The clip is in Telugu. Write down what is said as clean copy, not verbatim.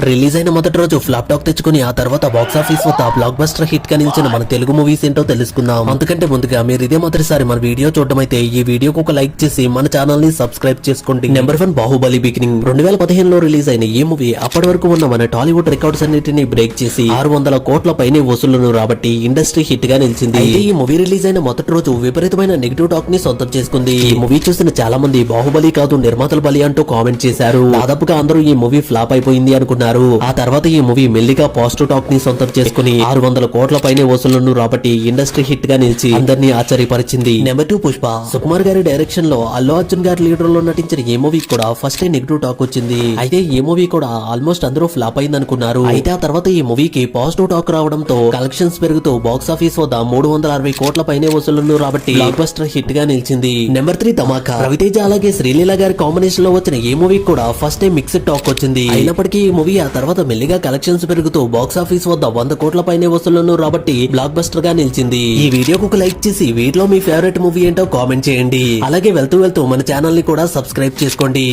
రిలీజ్ అయిన మొదటి రోజు ఫ్లాప్ టాక్ తెచ్చుకుని ఆ తర్వాత బాక్స్ ఆఫీస్ వద్ద బ్లాక్ బస్టర్ హిట్ గా నిలిచిన మన తెలుగు మూవీస్ ఏంటో తెలుసుకుందాం. అంతకంటే ముందుగా మీరు ఇదే మొదటిసారి మన వీడియో చూడడం అయితే ఈ వీడియోకి ఒక లైక్ చేసి మన ఛానల్ ని సబ్స్క్రైబ్ చేసుకోండి. నెంబర్ 1 బాహుబలి బిగినింగ్ 2015 లో రిలీజ్ అయిన ఈ మూవీ అప్పటి వరకు ఉన్న మన టాలీవుడ్ రికార్డ్స్ అన్నిటిని బ్రేక్ చేసి 600 కోట్ల పైనే వసూళ్లను రాబట్టి ఇండస్ట్రీ హిట్ గా నిలిచింది. అయితే ఈ మూవీ రిలీజ్ అయిన మొదటి రోజు విపరీతమైన నెగిటివ్ టాక్ ని సొంతం చేసుకుంది. ఈ మూవీ చూసిన చాలా మంది బాహుబలి కాదు నిర్మాతల బలి అంటూ కామెంట్ చేశారు. దాదాపుగా అందరూ ఈ మూవీ ఫ్లాప్ అయిపోయింది అనుకున్నారు. ఆ తర్వాత ఈ మూవీ మెల్లిగా పాజిటివ్ టాక్ ని సొంతం చేసుకుని 600 కోట్ల పైనే వసూళ్లను రాబట్టి ఇండస్ట్రీ హిట్ గా నిలిచి అందరినీ ఆశ్చర్యపరిచింది. నెంబర్ 2 పుష్ప. సుకుమార్ గారి డైరెక్షన్ లో అల్లు అర్జున్ గారి లీడర్ లో నటించిన ఈ మూవీ కూడా ఫస్ట్ నెగిటివ్ టాక్ వచ్చింది. అయితే ఈ మూవీ కూడా ఆల్మోస్ట్ అందరూ ఫ్లాప్ అయింది అనుకున్నారు. అయితే ఆ తర్వాత ఈ మూవీకి పాజిటివ్ టాక్ రావడంతో కలెక్షన్స్ పెరుగుతూ బాక్స్ ఆఫీస్ వద్ద 360 కోట్ల పైనే వసూళ్లను రాబట్టి బ్లాక్ బస్టర్ హిట్ గా నిలిచింది. నెంబర్ 3 ధమాకా. రవితేజ అలాగే శ్రీలీల గారి కాంబినేషన్ లో వచ్చిన ఈ మూవీ కూడా ఫస్ట్ టైం మిక్స్డ్ టాక్ వచ్చింది. అయినప్పటికీ ఈ మూవీ ఆ తర్వాత మెల్లిగా కలెక్షన్స్ పెరుగుతూ బాక్స్ ఆఫీస్ వద్ద 100 కోట్ల పైనే వసూళ్లను రాబట్టి బ్లాక్ బస్టర్ గా నిలిచింది. ఈ వీడియోకు ఒక లైక్ చేసి వీటిలో మీ ఫేవరెట్ మూవీ ఏంటో కామెంట్ చేయండి. అలాగే వెళ్తూ మన ఛానల్ ని కూడా సబ్స్క్రైబ్ చేసుకోండి.